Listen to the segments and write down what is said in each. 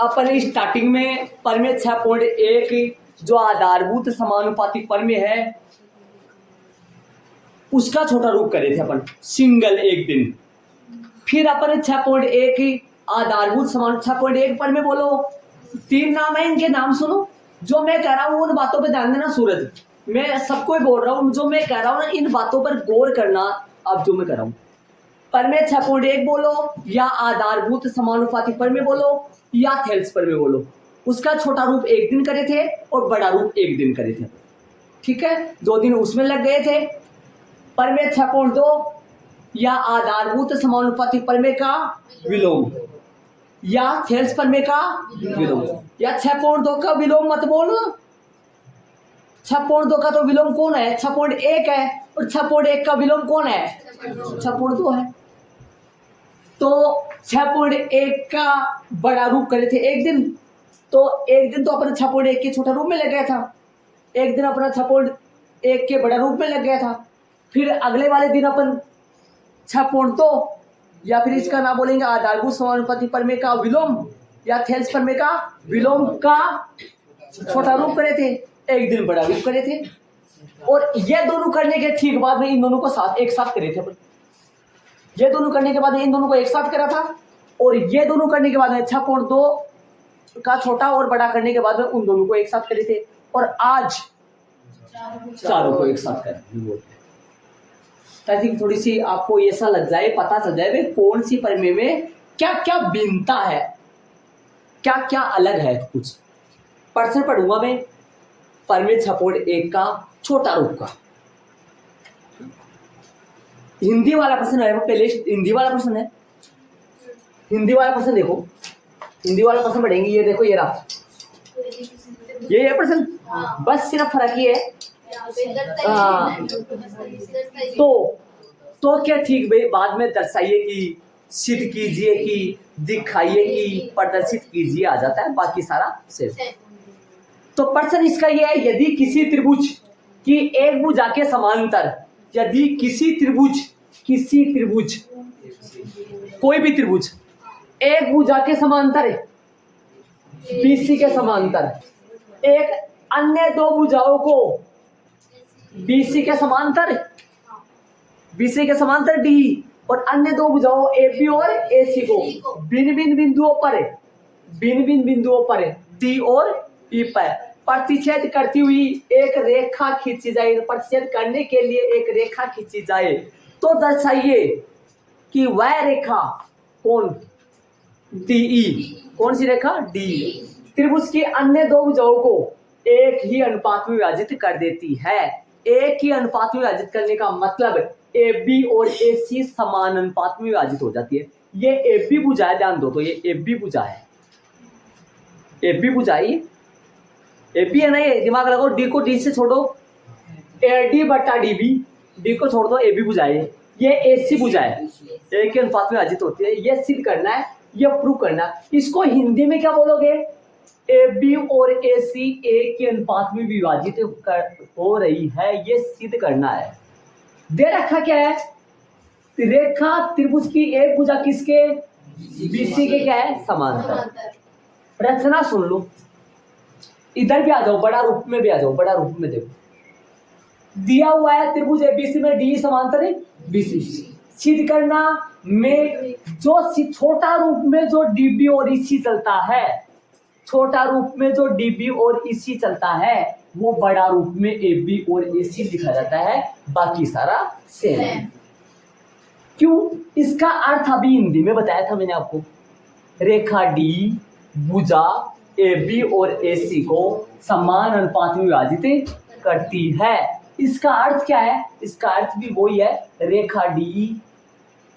अपन starting में परमेय 6.1 जो आधारभूत समानुपातिक परमेय है उसका छोटा रूप करे थे अपन सिंगल एक दिन। फिर अपन 6.1 आधारभूत समान 6.1 परमेय बोलो, 3 नाम है, इनके नाम सुनो। जो मैं कह रहा हूँ उन बातों पे ध्यान देना। सूरज, मैं सबको बोल रहा हूँ, जो मैं कह रहा हूँ ना इन बातों पर गौर करना। अब जो मैं कह रहा हूँ परमेय 6.1 बोलो या आधारभूत समानुपातिक परमेय बोलो या थेल्स परमेय बोलो, उसका छोटा रूप एक दिन करे थे और बड़ा रूप एक दिन करे थे। ठीक है, 2 दिन उसमें लग गए थे। परमेय 6.2 या आधारभूत समानुपातिक परमेय का विलोम या थेल्स परमेय का विलोम। या 6.2 का विलोम मत बोलो, 6.2 का तो विलोम कौन है? 6.1 है, और 6.1 का विलोम कौन है? 6.2 है। तो 6.1 का बड़ा रूप करे थे एक दिन, तो एक दिन तो अपना 6.1 के छोटा रूप में लग गया था, एक दिन अपना 6.1 के बड़ा रूप में लग गया था। फिर अगले वाले दिन अपन 6.2 या फिर इसका नाम बोलेंगे आधारभूत समानुपातिक परमेय का विलोम या थेल्स परमेय का विलोम का छोटा रूप करे थे, एक दिन बड़ा रूप करे थे। और ये दोनों करने के ठीक बाद में इन दोनों को साथ एक साथ करे थे अपन। ये दोनों करने के बाद में इन दोनों को एक साथ करा था, और ये दोनों करने के बाद में 6.2 का छोटा और बड़ा करने के बाद में उन दोनों को एक साथ करे थे, और आज चारों को एक साथ करें। ताकि थोड़ी सी आपको ऐसा लग जाए, पता चल जाए भाई कौन सी परमेय में क्या क्या भिन्नता है, क्या क्या अलग है। कुछ प्रश्न पढ़ूंगा मैं परमेय 6.1 का छोटा रूप का। हिंदी वाला प्रश्न है, पहले हिंदी वाला प्रश्न है। हिंदी वाला प्रश्न देखो, हिंदी वाला प्रश्न पढ़ेंगे। ये देखो, ये रहा, ये है प्रश्न। बस सिर्फ फर्क ये है तो क्या ठीक भाई बाद में दर्शाइए कि सिद्ध कीजिए कि दिखाइए कि प्रदर्शित कीजिए आ जाता है, बाकी सारा सेम। तो प्रश्न इसका ये है, यदि किसी त्रिभुज की एक भुजा के समांतर, यदि किसी त्रिभुज कोई भी त्रिभुज एक भुजा के समांतर BC के समांतर एक अन्य दो भुजाओं को BC के समांतर D और अन्य दो भुजाओं AP और AC को भिन्न भिन्न बिंदुओं पर D और E पर प्रतिच्छेद करती हुई एक रेखा खींची जाए। प्रतिच्छेद करने के लिए एक रेखा खींची जाए तो दर्शाइए कि वह रेखा कौन? DE। कौन सी रेखा? DE त्रिभुज की अन्य दो भुजाओं को एक ही अनुपात में विभाजित कर देती है। एक ही अनुपात में विभाजित करने का मतलब AB और AC समान अनुपात में विभाजित हो जाती है। ये AB भुजा है, ध्यान दो, तो ये AB भुजा है, AB भुजा है, AB है ना, ये दिमाग लगाओ। D को D से छोड़ो, AD बटा DB, D को छोड़ दो, AB भुजा है। ये AC भुजा है, एक के अनुपात में विभाजित होती है। ये सिद्ध करना है, ये प्रूव करना है। इसको हिंदी में क्या बोलोगे? AB और AC एक के अनुपात में विभाजित हो रही है, ये सिद्ध करना है। दे रखा क्या है? रेखा त्रिभुज की एक भुजा किसके? BC के क्या है? समांतर। रचना सुन लो, इधर भी आ जाओ, बड़ा रूप में भी आ जाओ। बड़ा रूप में देखो, दिया हुआ है त्रिभुज ABC में DE समांतर है BC। सिद्ध करना में जो छोटा रूप में जो DB और EC चलता है, छोटा रूप में जो DB और EC चलता है वो बड़ा रूप में AB और AC दिखा जाता है, बाकी सारा सेम है। क्यों? इसका अर्थ अभी हिंदी में बताया था मैंने आपको। रेखा D भुजा AB और AC को समान अनुपात में विभाजित करती है। इसका अर्थ क्या है? इसका अर्थ भी वही है, रेखा D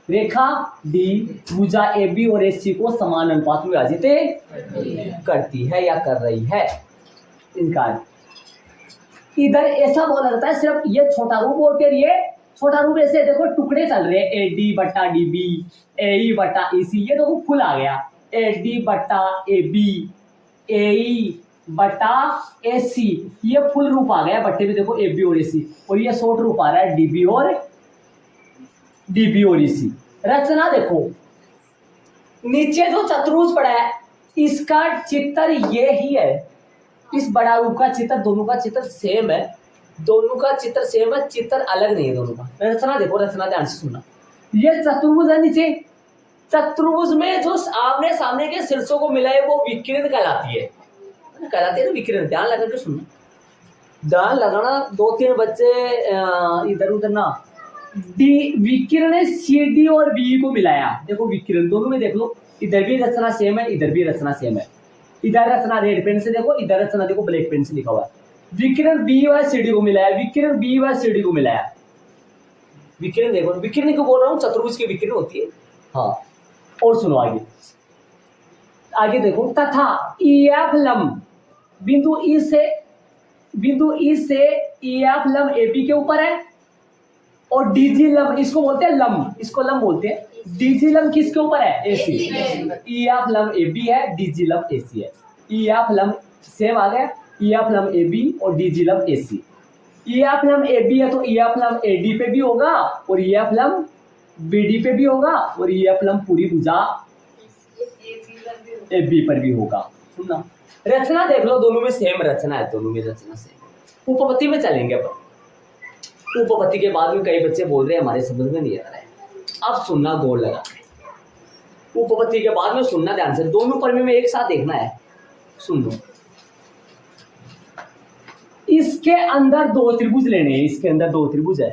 भुजा AB और AC को समान अनुपात में विभाजित करती है या कर रही है। इनका इधर ऐसा बोला जाता है, सिर्फ ये छोटा रूप और फिर ये छोटा रूप ऐसे देखो टुकड़े चल रहे हैं, AD बटा DB, AE बटा EC, ये देखो फुल आ गया, AD बटा AB, AE बटा AC, ये फुल रूप आ गया बट्टे में देखो AB और AC, और ये शॉर्ट रूप आ रहा है DB और EC। रचना देखो, नीचे जो चतुर्भुज पड़ा है इसका चित्र ये ही है, इस बड़ा रूप का चित्र, दोनों का चित्र सेम है, दोनों का चित्र सेम है, चित्र अलग नहीं है दोनों का। रचना देखो, रचना ध्यान से सुनना। ये चतुर्भुज है नीचे, चतुर्भुज में जो आमने सामने के शीर्षों को मिला है वो विकिरण कहलाती है ना विकिरण। ध्यान लगा के सुनना, ध्यान लगाना। 2-3 बच्चे इधर उधर ना। डी विकिरण ने सी डी और बी को मिलाया, देखो विकिरण दोनों में देख लो, इधर भी रचना सेम है, इधर भी रचना सेम है। इधर रचना रेड पेन से देखो, इधर रचना देखो ब्लैक पेन से लिखा हुआ है। विकिरण बी व सी डी को मिलाया, विकिरण बी व सी डी को मिलाया। विकिरण देखो, विकिरण को बोल रहा हूँ, चतुर्भुज की विकिरण होती है। हाँ, और सुनो आगे, आगे देखो। तथा ईएफ लंब बिंदु ई से ईएफ लंब एबी के ऊपर है, और डीजी लंब, इसको बोलते हैं लंब, इसको लंब बोलते हैं। डीजी लंब किसके ऊपर है? एसी। ईएफ लंब एबी है, डीजी लंब एसी है। ईएफ लंब सेम आ गया, ईएफ लंब एबी और डीजी लंब एसी। ईएफ लंब एबी है तो ईएफ लंब एडी पे भी होगा, और ईएफ लंब बीडी पे भी होगा, और ईएफ लंब पूरी भुजा एबी पर भी होगा। सुनना, रचना देख लो, दोनों में सेम रचना है, दोनों में रचना सेम। उपपत्ति में चलेंगे अपन। उपपत्ति के बाद में कई बच्चे बोल रहे हैं हमारे समझ में नहीं आ रहा है। अब सुनना गौर लगा, उपपत्ति के बाद में सुनना ध्यान से, दोनों पर में एक साथ देखना है। सुन लो, इसके अंदर 2 त्रिभुज लेने हैं, इसके अंदर 2 त्रिभुज है,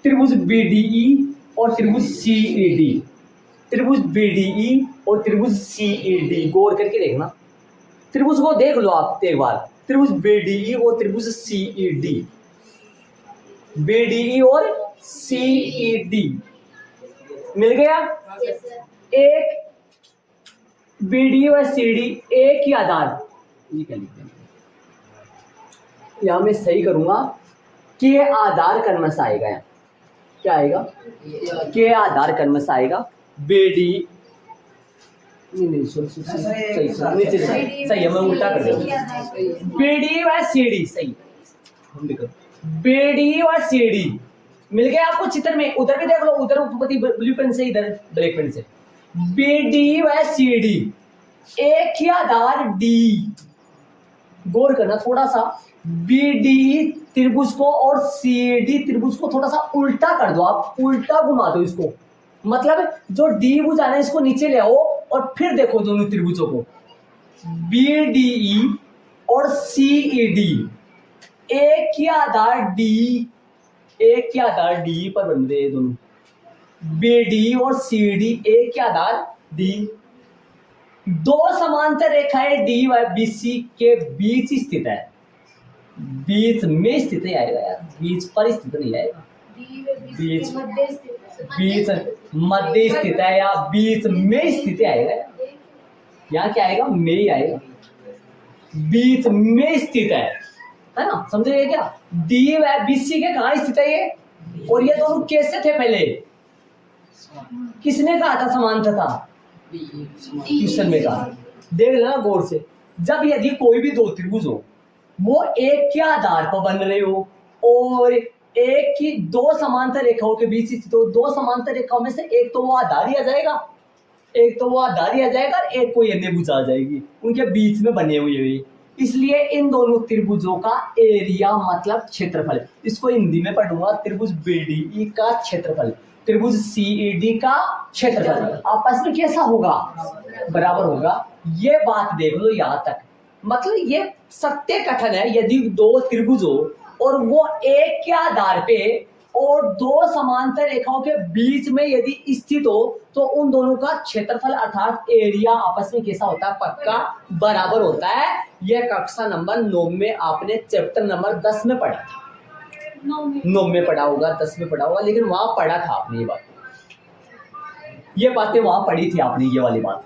त्रिभुज बीडीई और त्रिभुज सीईडी। त्रिभुज बीडीई और त्रिभुज सीईडी, गौर करके देखना, त्रिभुज को देख लो आप एक बार। त्रिभुज बीडीई और त्रिभुज सीईडी, बीडीई और सीईडी मिल गया। एक बीडीई और सीडी एक ही आधार, ये क्या लिखते हैं यहां मैं सही करूंगा, के आधार कर्मश आएगा, यहाँ क्या आएगा? के आधार कर्मश आएगा। बेडी नहीं सही है, मैं उल्टा कर दूंगा। बेडी व सीडी सही, हम देखो बेडी और सीडी मिल गया आपको चित्र में। उधर भी देख लो, उधर उपपत्ति ब्लू पेन से, इधर ब्लैक पेन से। बीडी व सीडी एक ही आधार डी, गौर करना थोड़ा सा। बीडी त्रिभुज को और सीडी त्रिभुज को थोड़ा सा उल्टा कर दो, आप उल्टा घुमा दो इसको, मतलब जो डी भुज आना है इसको नीचे ले आओ, और फिर देखो दोनों त्रिभुजों को। बीडीई और सीईडी एक ही आधार डी, एक ही आधार डी पर बन रहे दोनों। बीडी और सीडी एक ही आधार डी, 2 समांतर रेखाएं डी व बीसी के बीच स्थित है। बीच में स्थित ही आएगा यार, बीच पर स्थित नहीं आएगा, बीच बीच मध्य स्थित है या बीच में स्थित आएगा, यहाँ क्या आएगा? में ही आएगा, बीच में स्थित है ना, समझे क्या? डी व बीसी के कहाँ स्थित है ये, और ये दोनों कैसे थे पहले? किसने कहा था समांतर था? क्वेश्चन में कहा, देख लेना गौर से। जब यदि कोई भी 2 त्रिभुज हो, वो एक के आधार पर बन रहे हो, और एक ही 2 समांतर रेखाओं के बीच स्थित हो, 2 समांतर रेखाओं में से एक तो वो आधार ही आ जाएगा, एक तो वो आधार ही आ जाएगा, और एक कोई अन्य भुजा आ जाएगी, उनके बीच में बने हुए हुए। इसलिए इन दोनों त्रिभुजों का एरिया मतलब क्षेत्रफल, इसको हिंदी में पढ़ूंगा, त्रिभुज बीडीई का क्षेत्रफल, त्रिभुज सीईडी का क्षेत्रफल आपस में कैसा होगा? बराबर होगा। ये बात देख लो यहाँ तक, मतलब ये सत्य कथन है। यदि 2 त्रिभुज हो और वो एक के आधार पे और 2 समांतर रेखाओं के बीच में यदि स्थित हो, तो उन दोनों का क्षेत्रफल अर्थात एरिया आपस में कैसा होता है? पक्का बराबर होता है। यह कक्षा नंबर 9 में आपने चैप्टर नंबर 10 में पढ़ा था, 9 में पढ़ा होगा, 10 में पढ़ा होगा, लेकिन वहां पढ़ा था आपने ये बातें वहां पढ़ी थी आपने, ये वाली बात,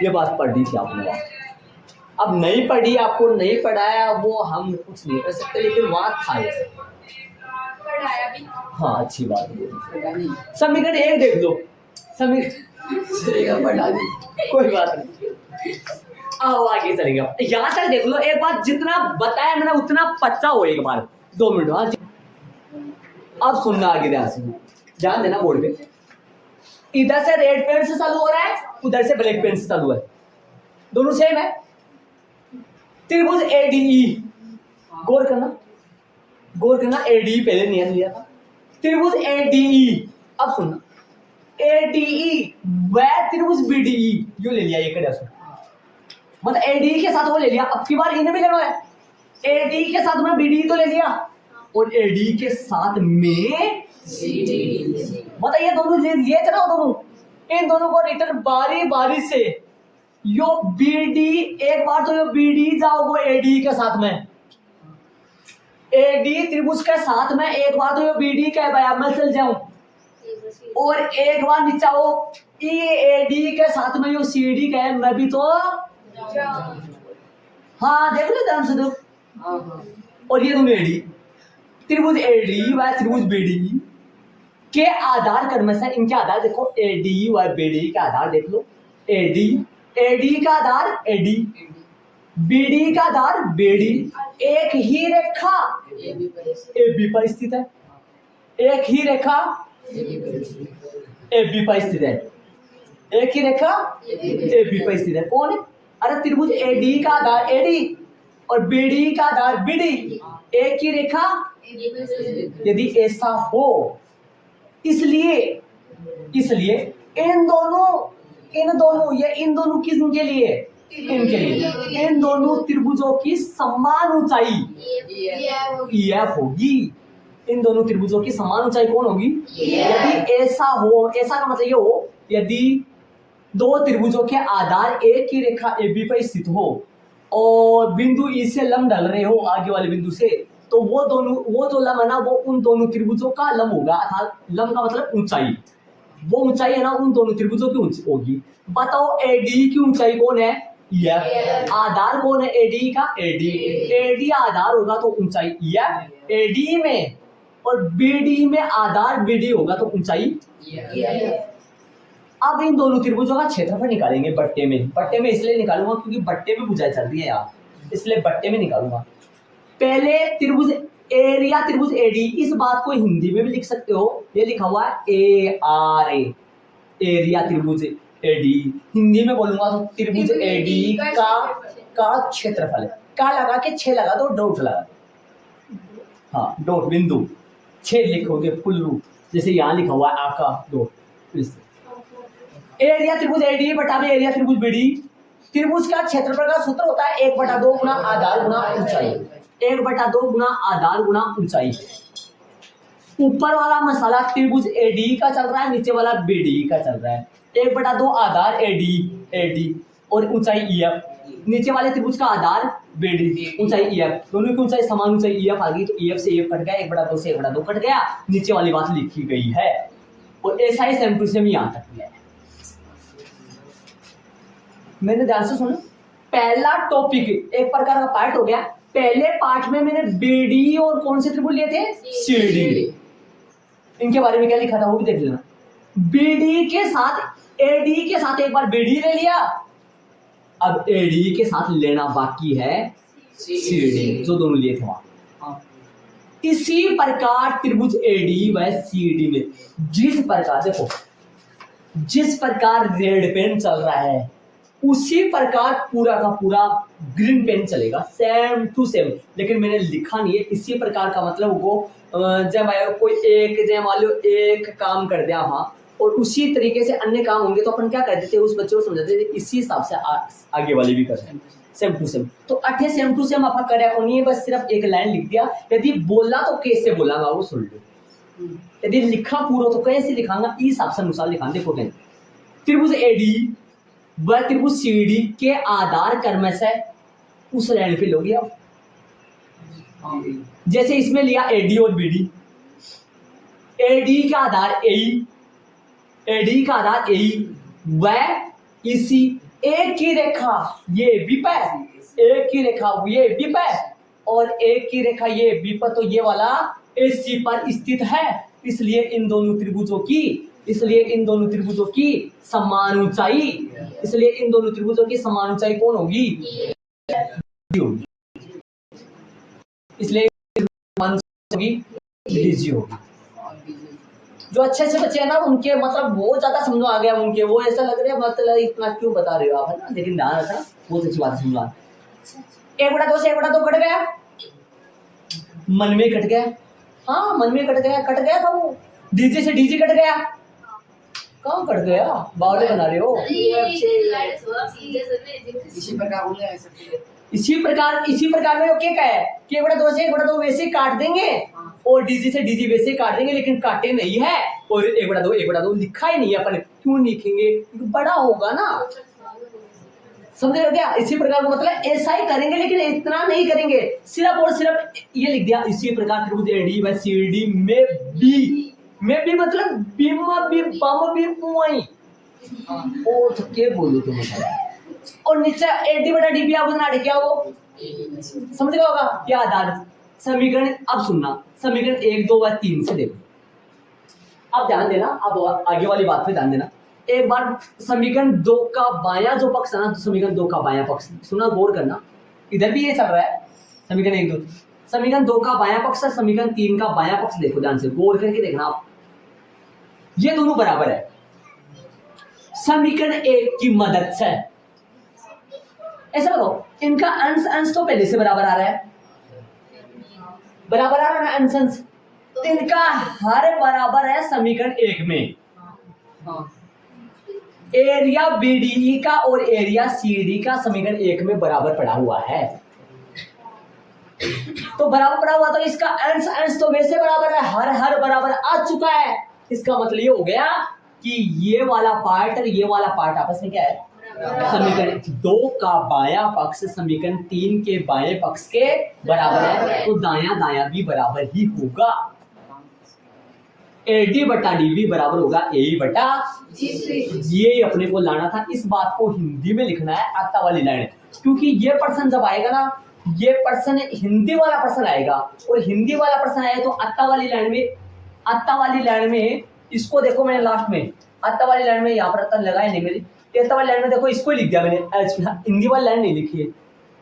ये बात पढ़ी थी आपने वहां। अब नहीं पढ़ी, आपको नहीं पढ़ाया, वो हम कुछ नहीं कर सकते, लेकिन वहां था ये सब। हाँ, अच्छी बात है। समीकरण 1 देख लो, समीकरण पढ़ा दी, कोई बात नहीं। आओ आगे चलेंगे, यहाँ तक देख लो। एक बार जितना बताया मैंने उतना पच्चा हो, एक बार 2 मिनट। अब सुनना आगे ध्यान से, ध्यान देना बोर्ड पे। इधर से रेड पेन से चालू हो रहा है, उधर से ब्लैक पेन से चालू है, दोनों सेम है। त्रिभुज एडीई, गौर करना, एडीई पहले नियम लिया था। त्रिभुज एडीई, अब सुनना, एडीई वह त्रिभुज बीडीई, यो ले लिया ये कड़ा सुन, मतलब एडीई के साथ वो ले लिया, अब की बार इन्हें भी लेना है। एडीई के साथ में बीडीई तो ले लिया, और एडीई के साथ में मतलब ये दोनों लिए थे ना, दोनों, इन दोनों को रिटर्न बारी बारी से, यो बीडी एक बार तो यो बीडी जाओ वो एडी के साथ में, एडी त्रिभुज के साथ में एक बार तो यो बीडी का भाई मैं चल जाऊं, और एक बार नीचे आओ ये एडी के साथ में यो सीडी का है, मैं भी तो हाँ देख लो ध्यान से दो। और ये दोनों एडी, त्रिभुज एडी व त्रिभुज बीडी के आधार क्रम से, इनके आधार देखो, एडी व बीडी का आधार देख लो, एडी, एडी का आधार एडी, बीडी का आधार बीडी, एक ही रेखा एबी पर स्थित है, एक ही रेखा एबी पर स्थित है, एक ही रेखा एबी पर स्थित है। कौन है? अरे त्रिभुज एडी का आधार एडी और बीडी का आधार बीडी, एक ही रेखा, यदि ऐसा हो, इसलिए इन दोनों ये इन दोनों किसके लिए, इनके लिए, इन दोनों त्रिभुजों की समान ऊंचाई EF होगी, इन दोनों त्रिभुजों की समान ऊंचाई कौन होगी? यदि ऐसा हो, ऐसा का मतलब ये हो, यदि दो त्रिभुजों के आधार एक ही रेखा AB पर स्थित हो और बिंदु E से लंब ढल रहे हो आगे वाले बिंदु से, तो वो जो लंब है ना, वो उन दोनों त्रिभुजों का लंब होगा, अर्थात लंब का मतलब ऊंचाई, वो ऊंचाई है ना उन दोनों त्रिभुजों की होगी। बताओ एडी की ऊंचाई कौन है? EF। आधार कौन है एडी का? एडी आधार होगा तो ऊंचाई EF एडी में, और बीडी में आधार बीडी होगा तो ऊंचाई EF। अब इन दोनों त्रिभुजों का क्षेत्रफल निकालेंगे बट्टे में इसलिए निकालूंगा क्योंकि बट्टे में बुझाई चल रही है यार, इसलिए बट्टे में निकालूंगा। पहले त्रिभुज एरिया त्रिभुज एडी, इस बात को हिंदी में भी लिख सकते हो, ये लिखा हुआ है ARA, एरिया त्रिभुज एडी, हिंदी में बोलूंगा तो त्रिभुज एडी का क्षेत्रफल है। का लगा के 6 लगा दो, डॉट लगा दो, हाँ डॉट बिंदु 6 लिखोगे फुल रूप, जैसे यहाँ लिखा हुआ है आका डॉट। एरिया त्रिभुज एडी बटा में एरिया त्रिभुज बीडी, त्रिभुज का क्षेत्रफल का सूत्र होता है 1/2 गुना आधार गुना ऊंचाई, 1/2 गुना आधार गुना ऊंचाई। ऊपर वाला मसाला त्रिभुज एडी का चल रहा है, नीचे वाला बीडी का चल रहा है। 1/2 आधार एडी और ऊंचाई EF, नीचे वाले त्रिभुज का आधार बीडी, ऊंचाई EF, दोनों की ऊंचाई समान ऊंचाई EF आ गई, तो EF से EF कट गया, 1/2 से 1/2 कट गया, नीचे वाली बात लिखी गई है। और ऐसा ही सेम टू सेम यहाँ तक है। मैंने ध्यान से सुना, पहला टॉपिक एक प्रकार का पार्ट हो गया। पहले पार्ट में मैंने बीडी और कौन से त्रिभुज लिए थे? CD, इनके बारे में क्या लिखा था वो भी देख लेना। बीडी के साथ एडी के साथ एक बार बीडी ले लिया, अब एडी के साथ लेना बाकी है CD, जो दोनों लिए थे वहां। इसी प्रकार त्रिभुज एडी व CD में जिस प्रकार देखो, जिस प्रकार रेड पेन चल रहा है उसी प्रकार पूरा का पूरा ग्रीन पेन चलेगा, सेम टू सेम। लेकिन मैंने लिखा नहीं है इसी प्रकार का मतलब वो, जब कोई जब मान लो एक काम कर दिया वहां और उसी तरीके से अन्य काम होंगे तो अपन क्या कर देते, उस बच्चे को समझाते थे इसी हिसाब से आगे वाले भी करते हैं सेम टू सेम। तो अठे सेम टू सेम अपन करे को नहीं है, बस सिर्फ एक लाइन लिख दिया। यदि बोला तो कैसे बोलांगा वो सुन लो, यदि लिखा पूरा तो कैसे लिखांगा, इस हिसाब से अनुसार लिखा। देखो त्रिभुज एडी व त्रिभुज CD के आधार क्रम से उस लाइन पे लोगे आप, जैसे इसमें लिया AD और BD, AD का आधार AD का आधार AE व इसी एक की रेखा ये B पर, एक की रेखा ये B पर और एक की रेखा ये B पर, तो ये वाला AC पर स्थित है। इसलिए इन दोनों त्रिभुजों की समान ऊंचाई, इसलिए इन दोनों त्रिभुजों की समान ऊंचाई कौन होगी? इसलिए होगी DG होगी। जो अच्छे से बच्चे हैं ना उनके मतलब बहुत ज्यादा समझ आ गया उनके, वो ऐसा लग रहा है मतलब इतना क्यों बता रहे हो आप, है ना, लेकिन ध्यान रखना बहुत अच्छी बात समझा। 1/2 से 1/2 कट गया, मन में कट गया, हाँ मन में कट गया था वो। डीजे से डीजे कट गया, कहाँ कट गया, बावले बना रहे हो। इसी प्रकार में वो क्या है कि 1/2 से 1/2 वैसे ही काट देंगे और डीजी से डीजी वैसे ही काट देंगे, लेकिन काटे नहीं है और 1/2 लिखा ही नहीं है अपन, क्यों लिखेंगे, क्योंकि बड़ा होगा ना, समझ रहे हो क्या। इसी प्रकार का मतलब ऐसा ही करेंगे लेकिन इतना नहीं करेंगे, सिर्फ और सिर्फ ये लिख दिया, इसी प्रकार त्रिभुज एडी व सीडी में भी मतलब बिम भी बम भी पुआई और तो क्या बोलूं तुम, और नीचे एडी बटा डी भी आप बना क्या वो समझ गया होगा क्या आधार समीकरण। अब सुनना समीकरण 1 2 व 3 से देखो, अब ध्यान देना, अब आगे वाली बात पे ध्यान देना। एक बार समीकरण 2 का बायां जो पक्ष है ना, तो समीकरण 2 का बायां पक्ष सुना, गौर करना, इधर भी ये चल रहा है समीकरण 1 2, समीकरण 2 का बायां पक्ष है, समीकरण 3 का बायां पक्ष देखो ध्यान से, गौर करके देखना आप, ये दोनों बराबर है। समीकरण 1 की मदद से ऐसा बोलो, इनका अंश अंश तो पहले से बराबर आ रहा है, बराबर आ रहा है ना अंश अंश, इनका हर बराबर है समीकरण 1 में। एरिया बीडीई का और एरिया सीडी का समीकरण 1 में बराबर पड़ा हुआ है, तो बराबर पड़ा हुआ तो इसका अंश अंश तो वैसे बराबर है, हर बराबर आ चुका है। इसका मतलब ये हो गया कि ये वाला पार्ट और ये वाला पार्ट आपस में क्या है, समीकरण 2 का बायां पक्ष समीकरण 3 के बाएं पक्ष के बराबर है, तो दायां दायां भी बराबर ही होगा, एडी बटा डीवी बराबर होगा ए बटा ये अपने को लाना था। इस बात को हिंदी में लिखना है आता वाली लाइन, क्योंकि ये पर्सन जब आएगा ना, ये पर्सन हिंदी वाला पर्सन आएगा और हिंदी वाला पर्सन आएगा तो आता वाली लाइन में इसको देखो, मैंने लास्ट में आता वाली लाइन में यहाँ पर अत्ता लगाया नहीं मेरी, आता वाली लाइन में देखो इसको लिख दिया मैंने, हिंदी वाली लाइन नहीं लिखी है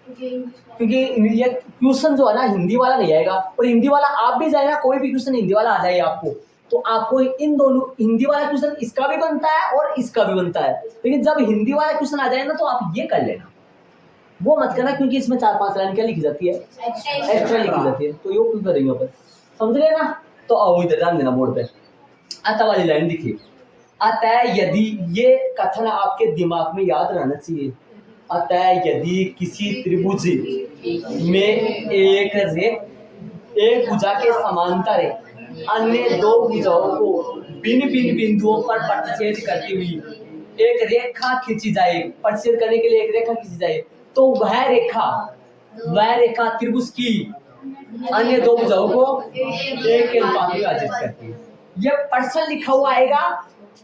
क्योंकि ये क्वेश्चन जो है ना हिंदी वाला नहीं आएगा, और हिंदी वाला आप भी जाएगा, कोई भी क्वेश्चन हिंदी वाला आ जाएगा आपको, तो आपको इन दोनों हिंदी वाला क्वेश्चन इसका भी बनता है और इसका भी बनता है, लेकिन जब हिंदी वाला क्वेश्चन आ जाए ना तो आप ये कर लेना, वो मत करना क्योंकि इसमें 4-5 लाइन क्या लिखी जाती है, एक्स्ट्रा लिखी जाती है, तो ये क्यों करेंगे अपन, समझ गए ना। तो आओ इधर ध्यान देना बोर्ड पे, अतः वाली लाइन देखिए, अतः यदि, ये कथन आपके दिमाग में याद रहना चाहिए, अतः यदि किसी त्रिभुज में एक भुजा के समांतर अन्य 2 भुजाओं को भिन्न भिन्न बिंदुओं पर प्रतिच्छेद करती हुई एक रेखा खींची जाए, प्रतिच्छेद करने के लिए एक रेखा खींची जाए, तो वह रेखा त्रिभुज की अन्य 2 भुजाओं को एक के अनुपात में विभाजित करती है। ये पर्सन लिखा हुआ आएगा,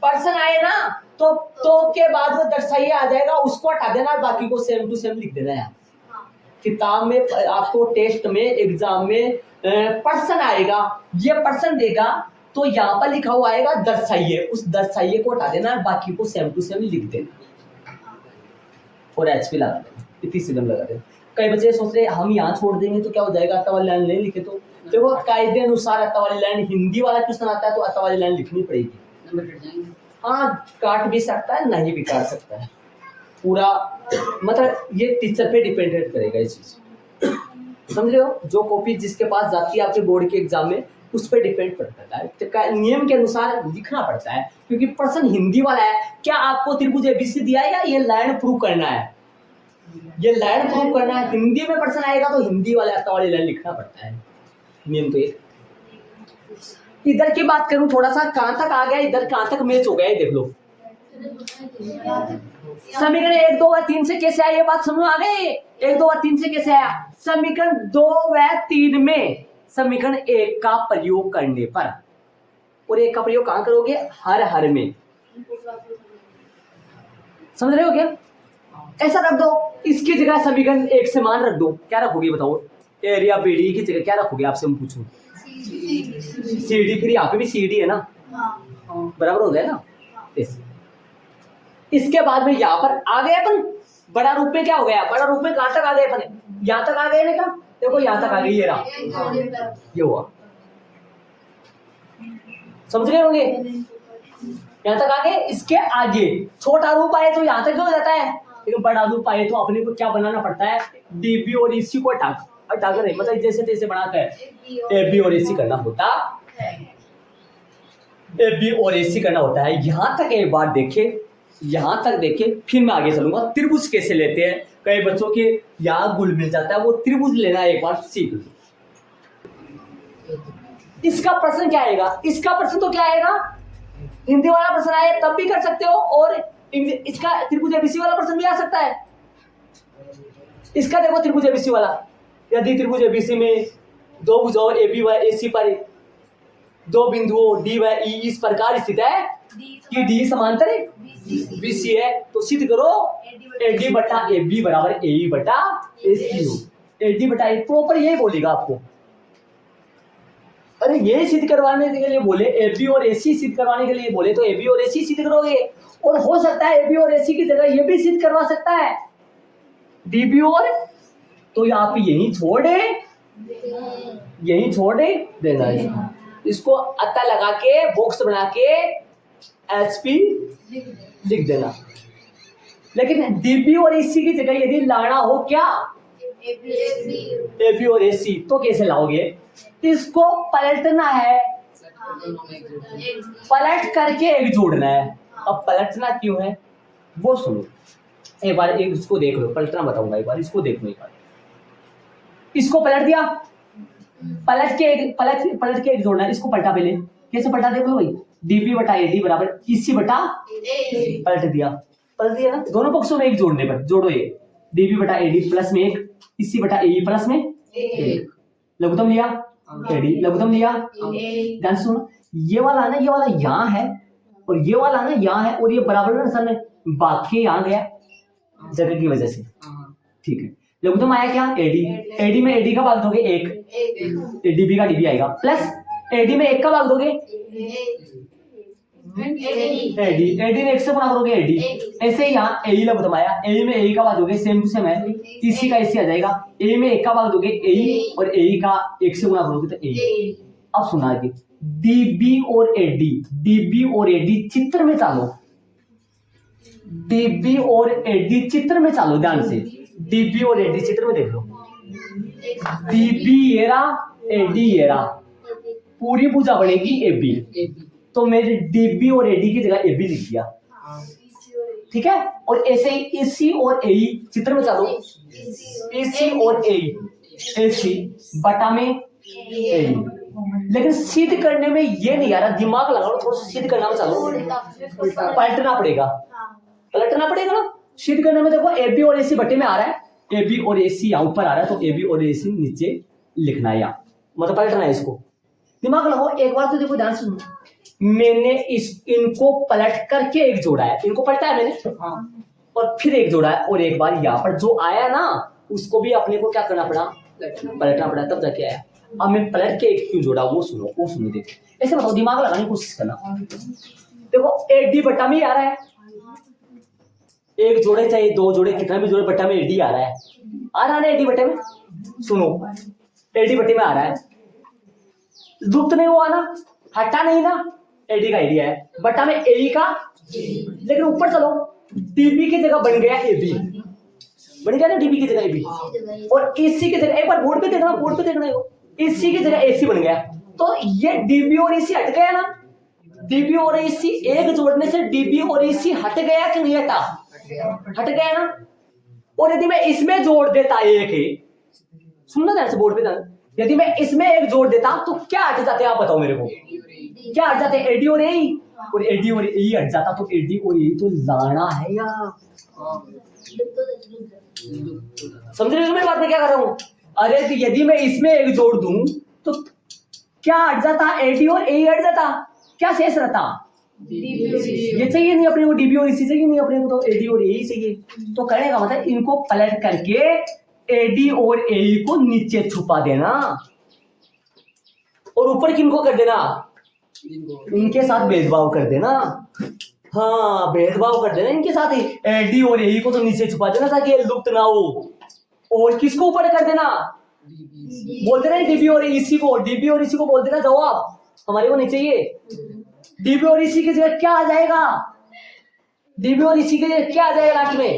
पर्सन आए ना तो के बाद वो दर्शाइए आ जाएगा, उसको हटा देना, बाकी को सेम टू सेम लिख देना है। किताब में आपको टेस्ट में एग्जाम में पर्सन आएगा, ये पर्सन देगा तो यहाँ पर लिखा हुआ आएगा दर्शाइए, उस दर्शाइए को हटा देना, बाकी को सेम टू सेम लिख देना और एचपी लगा देना, इतनी सिगम लगा देना। कई बच्चे सोच रहे हम यहाँ छोड़ देंगे तो क्या हो जाएगा, अत्ता वाली लाइन नहीं लिखे तो देखो कायदे अनुसार अत्ता वाली लाइन, हिंदी वाला क्वेश्चन आता है तो अत्ता वाली लाइन लिखनी पड़ेगी। हाँ काट भी सकता है, नहीं भी काट सकता है, पूरा मतलब ये टीचर पे डिपेंडेंट करेगा ये चीज, समझ रहे हो। जो कॉपी जिसके पास जाती है आपके बोर्ड के एग्जाम में उस पर डिपेंड करता है, तो नियम के अनुसार लिखना पड़ता है, क्योंकि पर्सन हिंदी वाला है। क्या आपको त्रिभुज एबीसी दिया है या ये लाइन प्रूव करना है, ये लाइन प्रूव करना है, हिंदी में पर्सन आएगा तो हिंदी वाले अत्ता वाली लाइन लिखना पड़ता है, नियम तो ये। इधर की बात करूं थोड़ा सा, कहां तक आ गया, इधर कहां तक मैच हो गया है देख लो। समीकरण 1 2 व 3 से कैसे आया, ये बात समझ आ गई। 1 2 व 3 से कैसे आया, समीकरण 2 व 3 में समीकरण 1 का प्रयोग करने पर, और 1 का प्रयोग कहां करोगे, हर में, समझ रहे हो क्या। ऐसा रख दो, इसकी जगह समीकरण 1 से मान रख दो, क्या रखोगे बताओ, एरिया बीडी की जगह क्या रखोगे, आपसे हम पूछूं सीडी, फिर यहाँ पे भी सीडी है ना, बराबर हो गया ना। इसके बाद में यहाँ पर आ गए अपन, बड़ा रूप में क्या हो गया, बड़ा रूप में कहां तक आ गए अपन, यहाँ तक आ गए ना, देखो यहाँ तक आ गई, ये रहा, ये हुआ। समझ रहे होंगे? यहाँ तक आगे, इसके आगे छोटा रूप आए तो यहाँ तक हो जाता है, लेकिन बड़ा रूप आए तो अपने को क्या बनाना पड़ता है, डीबी और इसी को हटा कर मतलब जैसे तैसे बनाकर ए बी और एसी करना होता है, ए बी और एसी करना होता है। यहाँ तक एक बार देखे, यहाँ तक देखे, फिर मैं आगे चलूंगा। त्रिभुज कैसे लेते हैं, कई बच्चों के यहाँ गुल मिल जाता है, वो त्रिभुज लेना एक बार सीख लो। इसका प्रश्न क्या आएगा, इसका प्रश्न तो क्या आएगा, हिंदी वाला प्रश्न आए तब भी कर सकते हो, और इसका त्रिभुज एबीसी वाला प्रश्न भी आ सकता है। इसका देखो त्रिभुज एबीसी वाला, यदि त्रिभुज एबीसी में दो भुजाओं ए बी व ए सी पर दो बिंदुओं डी व ई इस प्रकार स्थित है कि डी समांतर बीसी है, तो सिद्ध करो एडी बटा ए बी बराबर ए ई बटा ए सी हो। एडी बटा ए प्रॉपर यही बोलेगा आपको। अरे ये सिद्ध करवाने के लिए बोले, ए बी और ए सी सिद्ध करवाने के लिए बोले तो ए बी और ए सी सिद्ध करोगे, और हो सकता है ए बी और ए सी की जगह ये भी सिद्ध करवा सकता है डी बी और, तो आप यही छोड़ देना है। इसको अत्ता लगा के बॉक्स बना के एचपी लिख देना। लेकिन डीबी और एसी की जगह यदि लाना हो क्या, एबी और एसी, तो कैसे लाओगे, इसको पलटना है, पलट करके एक जोड़ना है। अब पलटना क्यों है वो सुनो एक बार, एक इसको देख लो, पलटना बताऊंगा एक बार, इसको देख लो एक बार। इसको पलट दिया, पलट के एक जोड़ना है, इसको पलटा पहले, कैसे पलटा देख लो भाई, डीबी बटा एडी बराबर इसी बटा पलट दिया ना, दोनों पक्षों में एक जोड़ने पर जोड़ो, ये डीबी बटा एडी प्लस में एक, इसी बटा ए प्लस में एक, लघुत्तम लिया एडी, लघुत्तम लिया, ध्यान सुनो, ये वाला ना, ये वाला यहाँ है और ये वाला ना यहाँ है, और ये बराबर ना सर में बाकी यहाँ गया जगह की वजह से, ठीक है। लघुत्तम आया क्या, एडी, एडी में एडी का भाग दोगे एक, डीबी का डीबी आएगा, प्लस एडी में एक का भाग दोगे एडी में एक से गुणा करोगे एडी, ऐसे ही यहाँ ए लघुत्तम आया, ए में ए का भाग दोगे, सेम टू सेम है, इसी का इसी आ जाएगा, ए में एक का भाग दोगे ए, और ए का एक से गुणा करोगे तो ए। अब सुना के डीबी और एडी चित्र में चालो, डीबी और एडी चित्र में चालो, ध्यान से डीबी और एडी चित्र में देख लो, डीबी येरा एडी येरा, पूरी भुजा बनेगी एबी, तो मेरे डीबी और एडी की जगह एबी लिख दिया, ठीक है। और ऐसे ही इसी और ए चित्र में चलो, इसी और एसी बटा में ए, लेकिन सिद्ध करने में ये नहीं आ रहा, दिमाग लगाओ थोड़ा सा, सिद्ध करना में चलो, पलटना पड़ेगा ना, सिद्ध करने में देखो ए बी और एसी बटे में आ रहा है, ए बी और एसी यहाँ ऊपर आ रहा है, तो ए बी और एसी नीचे लिखना है, यहाँ मतलब पलटना है, इसको दिमाग लगाओ। एक बार तो देखो ध्यान सुनो, मैंने इनको पलट करके एक जोड़ा है, इनको पलटा है मैंने, और फिर एक जोड़ा है, और एक बार यहाँ पर जो आया ना उसको भी अपने को क्या करना पड़ा, पलटना पड़ा, तब जाके आया। अब मैं पलट के एक क्यों जोड़ा वो सुनो देखो, ऐसे बताओ, दिमाग लगाने की कोशिश करना। देखो एडी बटा में आ रहा है, एक जोड़े चाहिए दो जोड़े कितना भी जोड़े, बटा में एडी आ रहा है ना, एडी बटे में, सुनो एडी बटे में आ रहा है, लुप्त नहीं हुआ ना, हटा नहीं ना, एडी का एडी है, बटा में ए का, लेकिन ऊपर चलो डीबी की जगह बन गया एबी, बन गया ना डीबी की जगह एबी, और एसी की जगह, एक बार बोर्ड पे देखना, एसी की जगह एसी बन गया, तो ये डीबी और एसी हट गया ना, डीबी और एसी एक जोड़ने से डीबी और एसी हट गया कि नहीं हटा, हट गया ना। और यदि मैं इसमें जोड़ देता एक, सुनना ध्यान से बोर्ड पे ध्यान, यदि मैं इसमें एक जोड़ देता तो क्या हट जाते, आप बताओ मेरे को, क्या हट जाते, एडी और ए, और एडी और ए हट जाता, तो एडी और ए तो लाना है यार, समझ रहे हो मेरी बात में क्या कर रहा हूँ। अरे तो यदि मैं इसमें एक जोड़ दूं तो क्या हट जाता, एडी और ए हट जाता, क्या शेष रहता, ये चाहिए नहीं अपने को, डीबी और एसी चाहिए नहीं अपने को, तो एडी और ए चाहिए। तो करने का मतलब इनको पलट करके एडी और ए को नीचे छुपा देना, और ऊपर किनको कर देना, इनके साथ भेदभाव कर देना, हाँ भेदभाव कर देना इनके साथ ही, एडी और ए को तो नीचे छुपा देना ताकि ये लुप्त ना हो, और किसको ऊपर कर देना, बोलते ना डीबी और इसी को, डीबी और इसी को बोल देना जवाब, हमारे को नहीं चाहिए। डीबी और इसी की जगह क्या आ जाएगा? डीबी और इसी के जगह क्या आ जाएगा लास्ट में?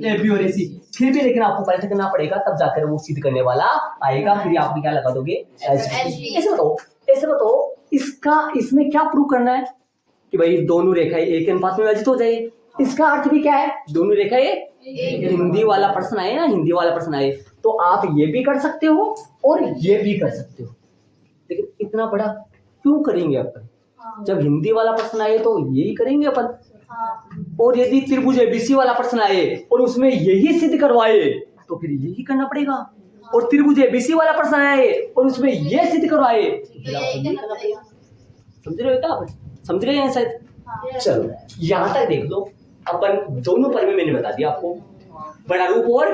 एबी और इसी। फिर भी लेकिन आपको पलट करना पड़ेगा, तब जाकर वो सिद्ध करने वाला आएगा। फिर आप क्या लगा दोगे? ऐसे बताओ इसका इसमें क्या प्रूव करना है कि भाई दोनों रेखाएं एक अनुपात में विभाजित हो जाए। इसका अर्थ भी क्या है? दोनों रेखाएं, हिंदी वाला प्रश्न आए ना, हिंदी वाला प्रश्न आए तो आप ये भी कर सकते हो और ये भी कर सकते हो। लेकिन इतना बड़ा क्यों करेंगे अपन? जब हिंदी वाला प्रश्न आए तो यही करेंगे अपन। और यदि त्रिभुज एबीसी वाला प्रश्न आए और उसमें यही सिद्ध करवाए तो फिर यही करना पड़ेगा। और त्रिभुज एबीसी वाला प्रश्न आए और उसमें ये सिद्ध करवाए तो समझ रहे हो क्या? समझ रहे हैं शायद? चलो यहां तक देख लो। अपन दोनों परमे मैंने बता दिया आपको, बड़ा रूप और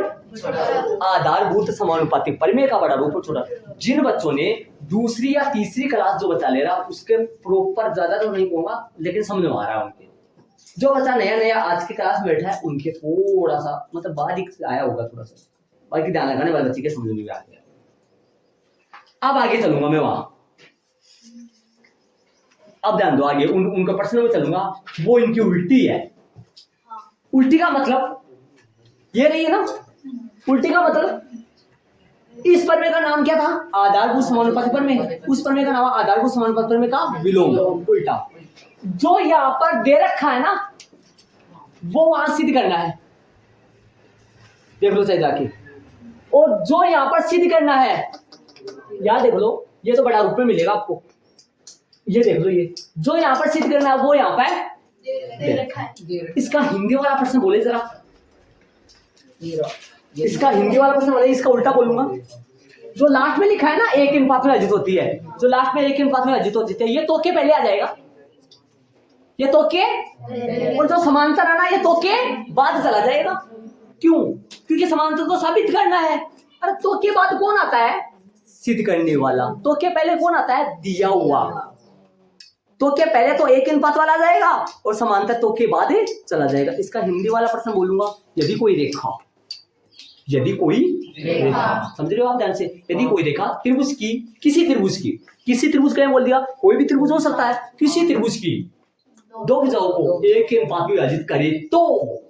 आधारभूत समानुपाती परमे का बड़ा रूप और छोटा। जिन बच्चों ने दूसरी या तीसरी क्लास जो बच्चा ले रहा उसके प्रॉपर ज्यादा तो नहीं कहूंगा लेकिन समझ में आ रहा है उनके। जो बच्चा नया नया आज की क्लास में बैठा है उनके थोड़ा सा मतलब बारीक आया होगा थोड़ा सा, बाकी ध्यान लगाने वाले बच्चे के समझ में आ गया। अब आगे चलूंगा मैं वहां। अब ध्यान दो आगे उनका प्रश्न में चलूंगा। वो इनकी उल्टी है। उल्टी का मतलब ये रही है ना। उल्टी का मतलब इस परमे का नाम क्या था? आधारभूत समानुपाती परमे। उस परमे का नाम आधारभूत समानुपाती परमे का विलोम, उल्टा। जो यहां पर दे रखा है ना वो वहां सिद्ध करना है, देख लो चाहे जाके। और जो यहां पर सिद्ध करना है याद देख लो, ये तो बड़ा रूप में मिलेगा आपको। ये देख लो, ये जो यहां पर सिद्ध करना है वो यहां पर दे रखा है। इसका हिंदी वाला प्रश्न बोले जरा। इसका हिंदी वाला प्रश्न बोले, इसका उल्टा बोलूंगा। जो लास्ट में लिखा है ना एक अनुपात में विभाजित होती है, जो लास्ट में एक अनुपात में विभाजित होती है, ये तो के पहले आ जाएगा। ये तो के और जो समांतर है ना ये तो के बाद चला जाएगा। क्यों? क्योंकि समांतर तो साबित करना है। अरे तो के बाद कौन आता है? सिद्ध करने वाला। तो के पहले कौन आता है? दिया हुआ। तो के पहले तो एक अनुपात वाला जाएगा और समांतर तो के बाद चला जाएगा। इसका हिंदी वाला प्रश्न बोलूंगा, यदि कोई रेखा समझ रहे हो आप ध्यान से? यदि कोई रेखा त्रिभुज की, किसी त्रिभुज का बोल दिया, कोई भी त्रिभुज हो सकता है, किसी त्रिभुज की दो भुजाओं को एक अनुपात में विभाजित करे तो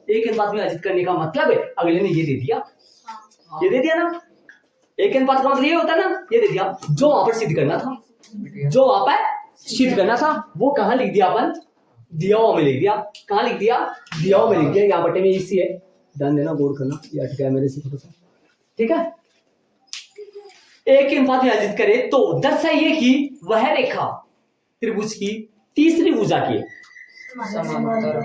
एक अनुपात में विभाजित करने का मतलब है, अगले ने ये दे दिया, ये दे दिया ना। एक अनुपात का मतलब ये होता है ना, ये दे दिया। जो वहां पर सिद्ध करना था, जो वहां पर सिद्ध करना था वो कहां लिख दिया अपन? दिया हुआ में लिख दिया। कहां लिख दिया? दिया हुआ में लिख दिया। यहाँ बटे में इसी है, ध्यान देना, गौर करना, ये अटका है मेरे से थोड़ा सा, ठीक है। एक अनुपात में विभाजित करे तो दर्शाइए कि वह रेखा त्रिभुज की तीसरी भुजा की समांतर।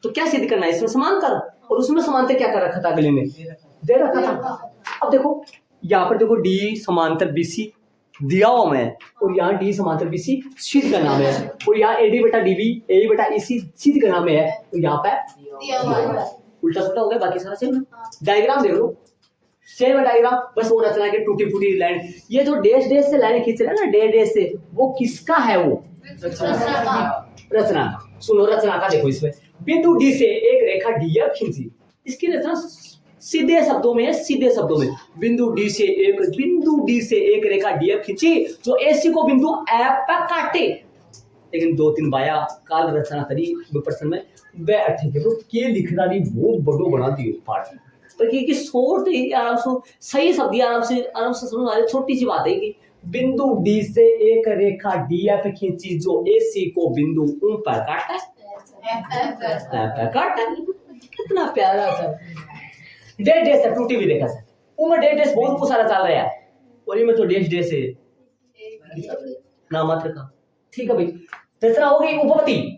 तो क्या सिद्ध करना है? इसमें समांतर, और उसमें समांतर क्या कर रखा था? अगले ने दे रखा था। अब देखो यहाँ पर देखो डी समांतर बीसी दिया हुआ में, और यहाँ डी समांतर बीसी सिद्ध करना में है, और यहाँ एडी बटा डीबी ए बटा इसी सिद्ध करना में है, तो यहाँ पे उल्टा सुल्टा हो गया, बाकी सारा सेम। डायग्राम देख लो, सेम है डायग्राम, बस वो रचना के टूटी फूटी लाइन। ये जो डैश डैश से लाइन खींच रहे हैं ना, डैश डैश से, वो किसका है? वो रचना का। सुनो रचना का, देखो इसमें बिंदु डी से एक रेखा डी एफ खींची। इसकी रचना सीधे शब्दों में, सीधे शब्दों में बिंदु डी से एक रेखा डी एफ खींची जो एसी को बिंदु एफ पर काटे। लेकिन दो तीन बाया काल रचना करी प्रश्न में वे ठीक है, तो के लिखना नहीं बहुत बड़ो बना दिए पाठ, पर कि शोर आराम से सही शब्द आराम से समझ आ रही। छोटी सी बात है कि बिंदु डी से एक रेखा डी एफ खींची जो एसी को बिंदु ऊ पर काटा। कितना प्यारा सा डेढ़ डेढ़ से टूटी हुई रेखा से उम्र डेढ़ डेढ़ बहुत सारा चल रहा है, और ये में तो डेढ़ डेढ़ से ना मात्र का। ठीक है भाई, रचना हो गई उपपत्ति।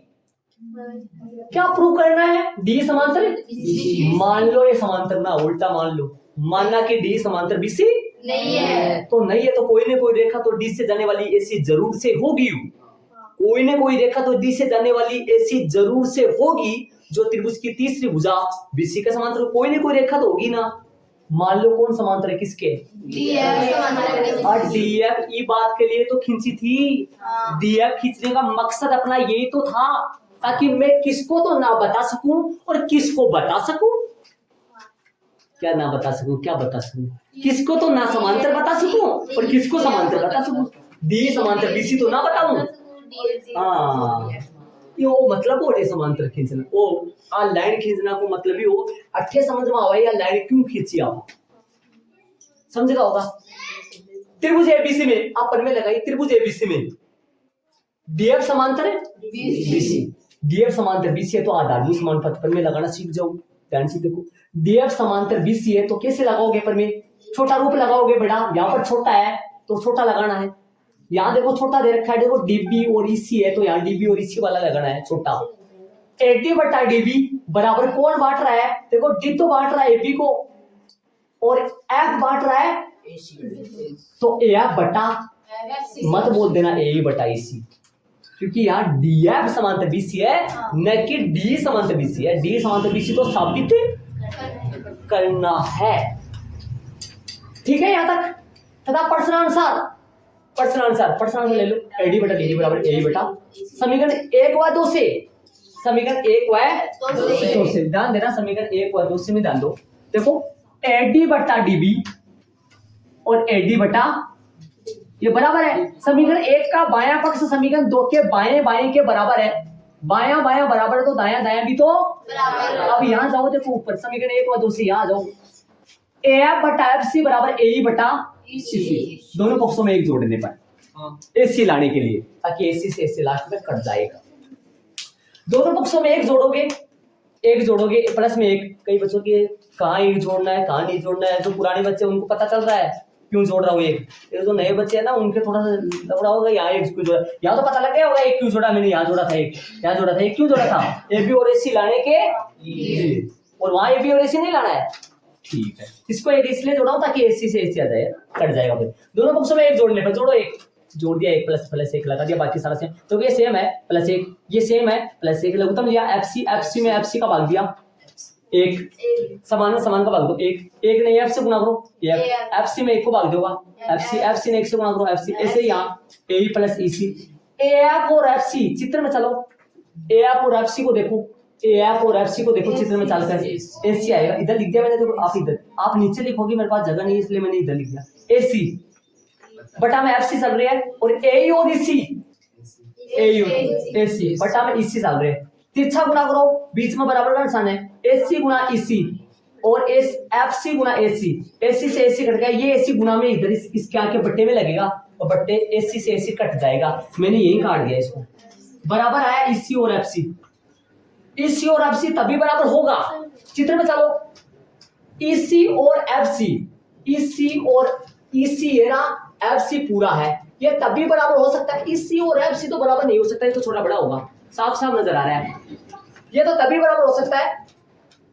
क्या प्रूव करना है? डी समांतर। मान लो ये समांतर ना, उल्टा मान लो, मानना कि डी समांतर बीसी नहीं है, तो नहीं है तो कोई ना कोई रेखा तो डी से जाने वाली ऐसी जरूर से होगी। कोई ना कोई रेखा तो डी से जाने वाली ऐसी जरूर से होगी जो त्रिभुज की तीसरी भुजा बीसी का समांतर। कोई ना कोई रेखा तो होगी ना। मान लो कौन समांतर है? किसके? डीएफ। ई बात के लिए तो खींची थी। डीएफ खींचने का मकसद अपना यही तो था, ताकि मैं किसको तो ना बता सकूं और किसको बता सकूं। क्या ना बता सकूं, क्या बता सकूं? किसको तो ना समांतर बता सकूं और किसको समांतर बता सकूं। डी समांतर बीसी तो ना बताऊं हाँ ये वो मतलब हो रहे समांतर खींचना वो आ लाइन खींचना को मतलब ही वो अट्ठे समझ में आवा या लाइन क्यों खींची आवा समझेगा होगा। त्रिभुज एबीसी में आप पर में लगाई त्रिभुज एबीसी में डीएफ समांतर है बीसी डीएफ समांतर बीसी है तो आधारभूत समान पथ पर में लगाना सीख जाओ। ध्यान से देखो डीएफ समांतर बीसी है तो कैसे लगाओगे पर में छोटा रूप लगाओगे बेटा यहाँ पर छोटा है तो छोटा लगाना है। यहाँ देखो छोटा दे रखा है देखो डीबी और ईसी है तो यहाँ डीबी और ईसी वाला लगाना है छोटा। एडी बटा डीबी बराबर कौन बांट रहा है देखो डी तो बांट रहा है एबी को और एफ बांट रहा है तो एफ बटा मत बोल देना ए बटा ईसी क्योंकि यहाँ डीएफ समांतर बीसी है न कि डी समांतर बीसी है। डी समांतर बीसी तो साबित करना है ठीक है यहाँ तक। तथा प्रश्नानुसार ले लो एडी बटा डी बराबर ए बटा समीकरण 1 व 2 से समीकरण 1 व 2 से ध्यान देना समीकरण 1 व 2 से में ध्यान दो। देखो एडी बटा डीबी और एडी बटा ये बराबर है समीकरण 1 का बायां पक्ष समीकरण 2 के बाएं के बराबर है। बायां बराबर है तो दायां भी तो बराबर। अब यहाँ जाओ देखो ऊपर समीकरण 1 व 2 से यहाँ जाओ एफ बटा एफ सी बराबर ए बटा ईसी दोनों पक्षों में एक जोड़ने पर एसी लाने के लिए ताकि एसी से एसी लास्ट में कट जाएगा। दोनों पक्षों में एक जोड़ोगे प्लस में एक। कई बच्चों के कहाँ एक जोड़ना है कहाँ नहीं जोड़ना है जो पुराने बच्चे उनको पता चल रहा है क्यों जोड़ रहा हूँ एक। ये जो नए बच्चे हैं ना उनके थोड़ा सा लफड़ा होगा यहाँ एक क्यों जोड़ा यहाँ तो पता लग गया होगा एक क्यों जोड़ा मैंने यहाँ जोड़ा था एक यहाँ जोड़ा था एक क्यों जोड़ा था ए बी और एसी लाने के और वहां ए बी और एसी नहीं लाना है ठीक है। इसको एक इसलिए जोड़ा हूं ताकि एसी से एसी आ जाए कट जाएगा फिर दोनों पक्षों में एक जोड़ने पर जोड़ो एक जोड़ दिया एक प्लस एक लगा दिया बाकी सारा सेम तो ये सेम है प्लस एक ये सेम है प्लस एक लघुत्तम लिया एफसी में एफसी का भाग दिया एक समान का भाग दो एक नहीं एफ से गुना करो एफसी में एक को भाग दोगा एफसी ने एक से गुना करो एफसी ऐसे यहाँ ए प्लस ईसी एफ और एफसी चित्र में चलो एफ और एफसी को देखो चित्र में चलकर एसी आएगा। इधर लिख दिया मैंने देखो आप इधर आप नीचे लिखोगे मेरे पास जगह नहीं है इसलिए मैंने इधर लिख दिया एसी बटा में एफसी चल रही है और ए और ईसी एसी बटा में ईसी चल रहे हैं तिरछा गुना करो बीच में बराबर का निशान है एसी गुना ईसी और एफसी गुना एसी से एसी कट गया ये एसी गुना में इधर इसके आके बट्टे में लगेगा और बट्टे एसी से एसी कट जाएगा मैंने यही काट दिया इसको बराबर आया ईसी और एफसी तभी बराबर होगा। चित्र में चलो ईसी और ईसी है ना एफसी पूरा है ये तभी बराबर हो सकता है। ईसी और एफसी तो बराबर नहीं हो सकता ये तो छोटा बड़ा होगा साफ नजर आ रहा है ये तो तभी बराबर हो सकता है।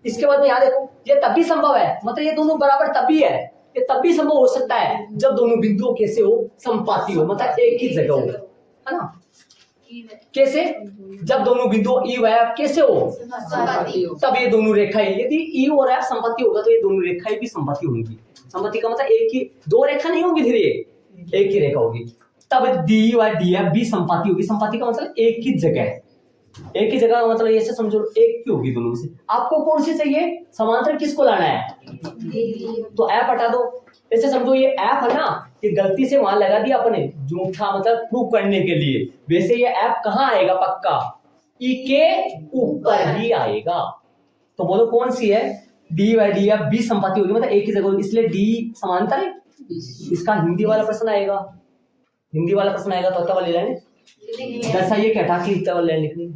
इसके बाद में यहाँ देखो ये तभी संभव है मतलब ये दोनों बराबर तभी है ये तभी संभव हो सकता है जब दोनों बिंदुओं कैसे हो संपाती हो मतलब एक ही जगह हो है ना कैसे जब दोनों बिंदु ई व एफ कैसे हो तब ये दोनों रेखाएं यदि ई और एफ संपत्ति होगा तो ये दोनों रेखाएं भी संपत्ति होंगी। संपत्ति का मतलब एक ही दो रेखा नहीं होगी फिर ये एक ही रेखा होगी तब डी व डी एफ भी संपत्ति होगी। संपत्ति का मतलब एक ही जगह का मतलब ऐसे समझो एक की होगी दोनों से। आपको कौन सी चाहिए समांतर किसको लाना है तो एफ हटा दो ऐसे समझो ये एफ है ना ये गलती से वहां लगा दिया अपने झूठा मतलब प्रूव करने के लिए वैसे ये एफ कहाँ आएगा पक्का ई के ऊपर ही आएगा। तो बोलो कौन सी है D Y D F B संपत्ति होगी मतलब एक ही जगह इसलिए डी समांतर है। इसका हिंदी वाला प्रश्न आएगा तो तब ले लेने दर्शाइए क्या था कि तब ले लिखनी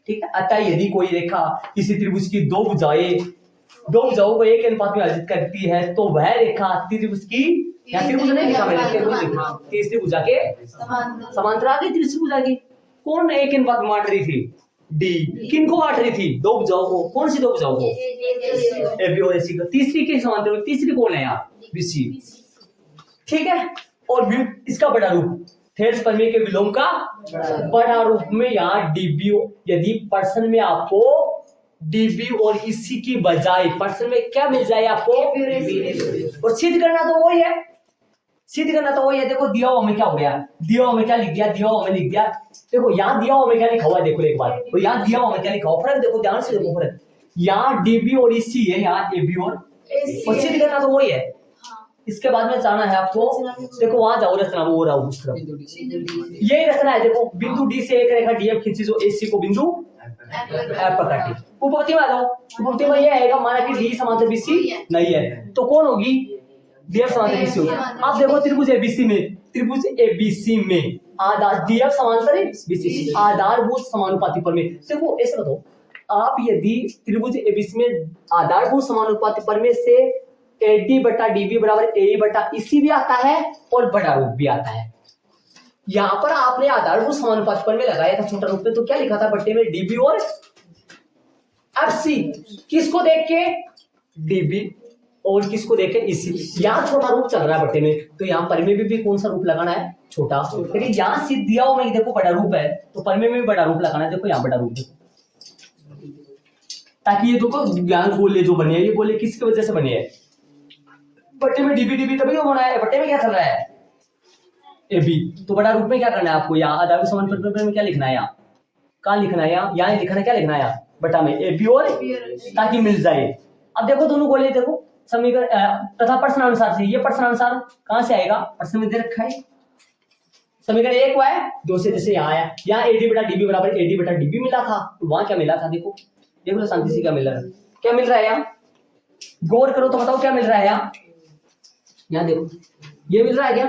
ठीक है। अतः यदि कोई रेखा किसी त्रिभुज की दो भुजाओं को एक अनुपात में विभाजित करती है तो वह रेखा त्रिभुज की या त्रिभुज नहीं लिखा मैंने तीसरी भुजा के समांतर आ गई। तीसरी भुजा की कौन एक अनुपात में बांट रही थी डी किनको बांट रही थी दो भुजाओं को कौन सी दो भुजाओं को ए बी और ए सी को तीसरी के समांतर तीसरी कौन है यार बीसी ठीक है। और इसका बड़ा रूप थेट्स प्रमेय के विलोम का बड़ा रूप में यहाँ डीबी यदि प्रश्न में आपको डीबी और इसी की बजाय प्रश्न में क्या मिल जाए आपको और सिद्ध करना तो वही है देखो दिया हुआ में क्या हो गया दिया हुआ में क्या लिख दिया देखो यहाँ दिया हुआ में क्या लिखा हुआ है देखो एक बार और यहाँ दिया हुआ में क्या लिखा हुआ फर्क देखो ध्यान से देखो फर्क यहाँ डीबी और इसी है यहाँ एबी और सिद्ध करना तो वही है इसके बाद में जाना है आपको, देखो वहां जाओ रचना, वो रहा उस तरफ, यही रचना है। देखो बिंदु डी से एक रेखा डीएफ खींची जो एसी को बिंदु एफ पर काटी। उपपत्ति में आ जाओ, उपपत्ति में ये आएगा, माना कि डी समांतर बीसी नहीं है तो कौन होगी, डीएफ समांतर बीसी होगी। अब देखो त्रिभुज एबीसी में, त्रिभुज एबीसी में आधार डीएफ समांतर बीसी, आधारभूत समानुपाती प्रमेय। देखो ऐसे बताओ, आप यदि त्रिभुज एबीसी में आधारभूत समानुपाती प्रमेय से एडी बटा डीबी बराबर ए बटा इसी भी आता है और बड़ा रूप भी आता है। यहां पर आपने आधारभूत समानुपाती प्रमेय लगाया था छोटा रूप में, तो क्या लिखा था बट्टे में, डीबी और एफसी। किसको देख के, डीबी और किसको देख के, इसी। यहाँ छोटा रूप चल रहा है बट्टे में, तो यहाँ प्रमेय में भी कौन सा रूप लगाना है, छोटा। लेकिन यहाँ सिद्ध दिया हुआ में देखो बड़ा रूप है, तो प्रमेय में भी बड़ा रूप लगाना है। देखो यहाँ बड़ा रूप देखो, ताकि ये देखो ज्ञान गोले जो बने हैं, ये गोले किसकी वजह से बने हैं, बट्टे में डीबी डीबी तभी तो बना है। बट्टे में क्या चल रहा है, ए बी। तो बड़ा रूप में क्या करना है आपको, यहाँ आधारभूत समानुपाती में क्या लिखना है, यहाँ कहाँ लिखना है, यहाँ लिखना है, क्या लिखना है यहाँ बटा में ए बी और, ताकि मिल जाए। अब देखो दोनों गोले देखो समीकरण तथा प्रश्नानुसार से, ये प्रश्नानुसार कहाँ से आएगा, प्रश्न में दे रखा है समीकरण 1 हुआ है 2 से, जैसे यहाँ आया, यहाँ एडी बटा डीबी बराबर एडी बटा डीबी मिला था, तो वहां क्या मिला था, देखो देखो शांति से क्या मिल रहा है, क्या मिल रहा है यहाँ, गौर करो तो बताओ क्या मिल रहा है यहाँ देखो ये मिल रहा है क्या,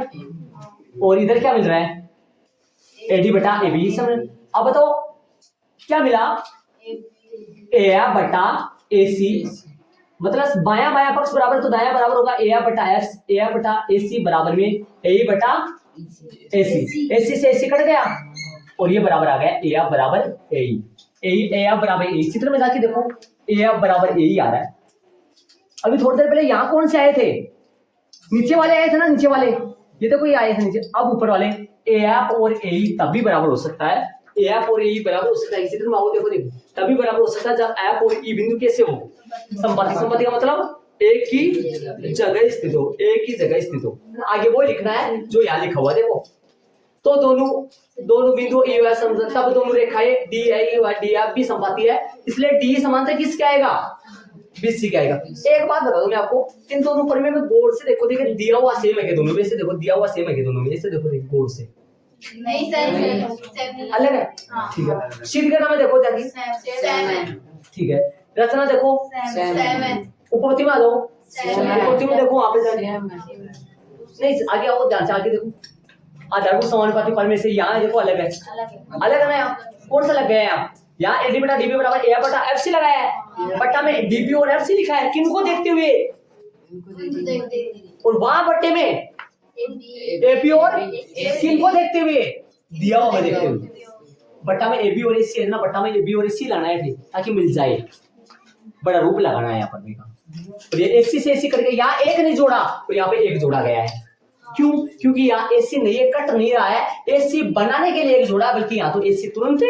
और इधर क्या मिल रहा है, एडी बटा ए बी। अब बताओ क्या मिला, ए बटा ए सी, मतलब बाया बाया पक्ष बराबर तो दाया बराबर होगा ए बटा एस, ए बटा ए सी बराबर में ए बटा ए सी, ए सी से ए सी कट गया और ये बराबर आ गया ए बराबर ए बराबर ए। चित्र में जाके देखो ए बराबर ए आ रहा है। अभी थोड़ी देर पहले यहाँ कौन से आए थे, नीचे वाले आए थे ना, नीचे वाले ये देखो ये आए थे नीचे। अब ऊपर वाले ए और ए तभी बराबर हो सकता है, ए और ए बराबर हो सकता है। चित्र में आओ देखो देखो तभी बराबर हो सकता है जब एफ और ई बिंदु कैसे हो, संपत्ति। संपत्ति का मतलब एक ही जगह स्थित हो, एक ही जगह स्थित हो। आगे वो लिखना है जो यहाँ लिखा हुआ देखो। तो दोनों बिंदु ए और समझ, तब दोनों रेखाएं डी आई और डी एफ भी संपत्ति है, इसलिए डी समांतर किसके आएगा, बीसी का आएगा। एक बात बता दूं मैं आपको, इन दोनों प्रमेय में गौर से देखो, देखिए दिया हुआ सेम है कि दोनों में, ऐसे देखो दिया हुआ सेम है कि दोनों में, ऐसे देखो देखो गौर से नहीं सर, अलग है, ठीक है। सिद्ध करना में देखो जाके, ठीक है। रचना देखो, उपपत्ति में आ जाओ, उपपत्ति में देखो वहां पे जाके, नहीं आगे आओ, ध्यान से आगे देखो। आधारभूत समानुपाती प्रमेय से यहाँ देखो अलग है, अलग है ना। यहाँ कौन सा लग गया है, यहाँ एडी बटा डीबी बराबर ए बटा एफ सी लगाया है, बट्टा में डीबी और एफ सी लिखा है, किनको देखते हुए, और वहां बट्टे में एपी और किनको देखते हुए, दिया हुआ देखते हुए। बट्टा में एबी और एसी है ना, बट्टा में एबी और एसी लाना है ताकि मिल जाए, बड़ा रूप लगाना है यहाँ पर का। और ये एसी से एसी करके यहाँ एक नहीं जोड़ा तो यहाँ पे एक जोड़ा गया है, क्यों, क्योंकि यहाँ एसी नहीं है, कट नहीं रहा है, एसी बनाने के लिए एक जोड़ा, बल्कि यहाँ तो एसी तुरंत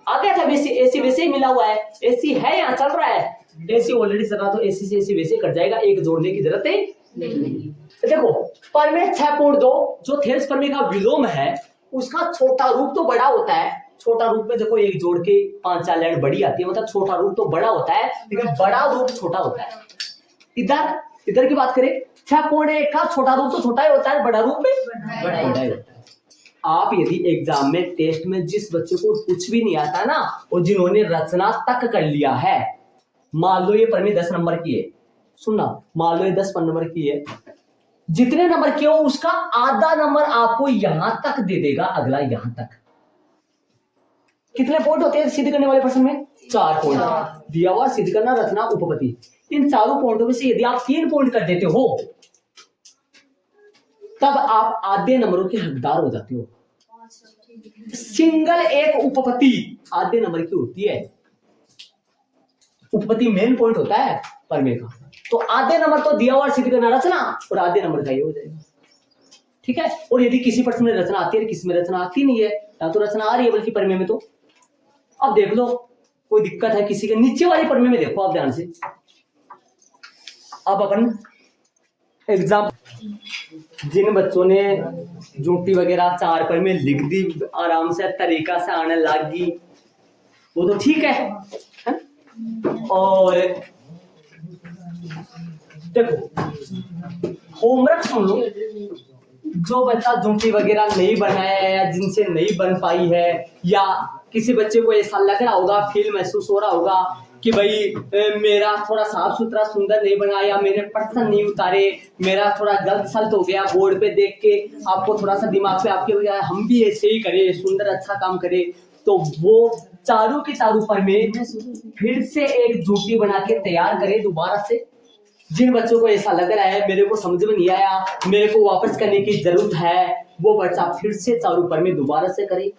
आ गया था, एसी वैसे ही मिला हुआ है, एसी है यहाँ चल रहा है, एसी ऑलरेडी चल रहा, तो एसी से एसी वैसे कट जाएगा, एक जोड़ने की जरूरत नहीं। देखो प्रमेय 6.2 जो थेल्स प्रमेय का विलोम है, उसका छोटा रूप तो बड़ा होता है। छोटा रूप में देखो एक जोड़ के 5-4 लाइन बड़ी आती है, मतलब छोटा रूप तो बड़ा होता है, लेकिन बड़ा रूप छोटा होता है। इधर की बात करें 6.1 का छोटा रूप तो छोटा ही होता है, बड़ा रूप में बड़ा ही होता है। आप यदि एग्जाम में टेस्ट में जिस बच्चे को कुछ भी नहीं आता ना, और जिन्होंने रचना तक कर लिया है, मान लो ये प्रमेय 10 नंबर की है, सुनना, मान लो ये 10 नंबर की है, जितने नंबर के हो उसका आधा नंबर आपको यहां तक दे देगा, अगला यहां तक। कितने पॉइंट होते हैं सिद्ध करने वाले प्रश्न में, 4 पॉइंट दिया हुआ, सिद्ध करना, रचना, उपपत्ति। इन चारों पॉइंटों में से यदि आप 3 पॉइंट कर देते हो तब आप आधे नंबरों के हकदार हो जाते हो। सिंगल एक उपपत्ति आधे नंबर की होती है, उपपत्ति मेन पॉइंट होता है प्रमेय का, तो आधे नंबर तो दिया हुआ सिद्ध करना, रचना, और आधे नंबर का ये हो जाएगा, ठीक है। और यदि किसी प्रश्न में रचना आती है, किसी में रचना आती नहीं है, या तो रचना आ रही है बल्कि प्रमेय में, तो अब देख लो कोई दिक्कत है किसी के, नीचे वाली प्रमेय में देखो आप ध्यान से। अब अपन एग्जाम, जिन बच्चों ने जूटी वगैरह 4 पर में लिख दी, आराम से तरीका से आने लगी, वो तो ठीक है? और देखो होमवर्क सुन लो। जो बच्चा जुमटी वगैरह नहीं बनाया है या जिनसे नहीं बन पाई है, या किसी बच्चे को ऐसा लग रहा होगा, फील महसूस हो रहा होगा कि भाई मेरा थोड़ा साफ सुथरा सुंदर नहीं बना, या मैंने प्रश्न नहीं उतारे, मेरा थोड़ा गलत सल्ट हो गया बोर्ड पे देख के, आपको थोड़ा सा दिमाग पे आपके हम भी ऐसे ही करें, सुंदर अच्छा काम करें, तो वो चारों के चारों पर में फिर से एक जुमटी बना के तैयार करें दोबारा से। जिन बच्चों को ऐसा लग रहा है मेरे को समझ में नहीं आया, मेरे को वापस करने की जरूरत है, वो बच्चा फिर से चारों पर में दोबारा से करे।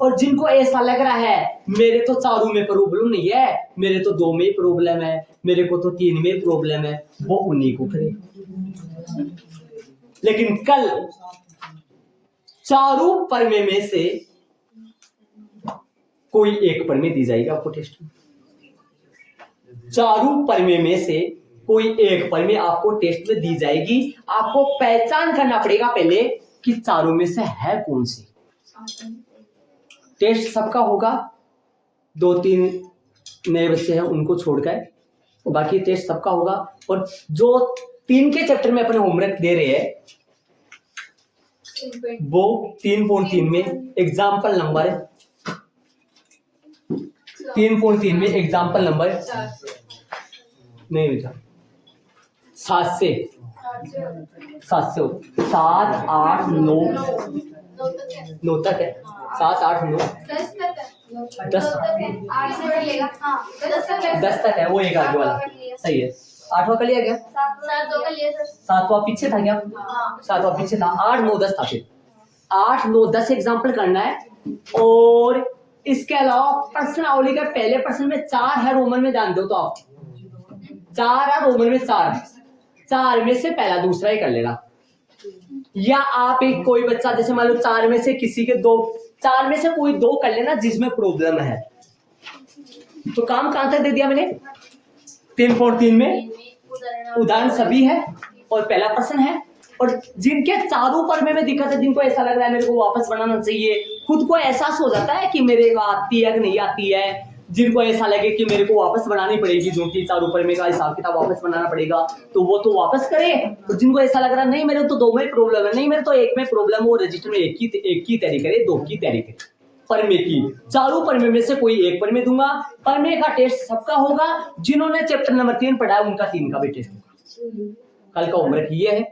और जिनको ऐसा लग रहा है मेरे तो चारों में प्रॉब्लम नहीं है, मेरे तो 2 में प्रॉब्लम है, मेरे को तो 3 में प्रॉब्लम है, वो उन्हीं को करे। लेकिन कल चारों परमे में से कोई एक परमे दी जाएगी आपको टेस्ट में। चारों परमे में से कोई एक परमे आपको टेस्ट में दी जाएगी। आपको पहचान करना पड़ेगा पहले कि चारों में से है कौन सी। टेस्ट सबका होगा, 2-3 नए बच्चे हैं उनको छोड़कर, बाकी टेस्ट सबका होगा। और जो 3 के चैप्टर में अपने होमवर्क दे रहे हैं वो 3.3 में एग्जाम्पल नंबर 3.3 में एग्जाम्पल नंबर नहीं बेटा 7 से 7 8 9 तक है। 7 8 9 10 तक है, वो एक आगे वाला सही है। 8वां का लिया गया, 7वां पीछे था क्या? 7वां पीछे था, 8 9 10 था। फिर 8 9 10 एग्जाम्पल करना है। और इसके अलावा प्रश्नावली का पहले प्रश्न में 4 है रोमन में, ध्यान दो तो आप 4 है रोमन में, 4 में से पहला दूसरा ही कर लेना। या आप एक कोई बच्चा जैसे मान लो 4 में से किसी के 2, 4 में से कोई 2 कर लेना जिसमें प्रॉब्लम है। तो काम कहां तक दे दिया मैंने? 3.3 में उदाहरण सभी है और पहला प्रश्न है। और जिनके चारों परमे में दिक्कत है, जिनको ऐसा लग रहा है मेरे को वापस बनाना चाहिए, खुद को एहसास हो जाता है कि मेरे को आती है कि नहीं आती है, जिनको ऐसा लगे कि मेरे को वापस बनानी पड़ेगी, जो कि चारों परमे का हिसाब किताब वापस बनाना पड़ेगा, तो वो तो वापस करे। तो जिनको ऐसा लग रहा है नहीं मेरे तो 2 में प्रॉब्लम है, नहीं मेरे तो 1 में प्रॉब्लम है, वो रजिस्टर में एक की तैयारी करे, 2 की तैयारी करे। परमे की चारों परमे में से कोई एक परमे दूंगा। परमे का टेस्ट सबका होगा, जिन्होंने चैप्टर नंबर 3 पढ़ा है उनका 3 का भी टेस्ट होगा। कल का होमवर्क ये है।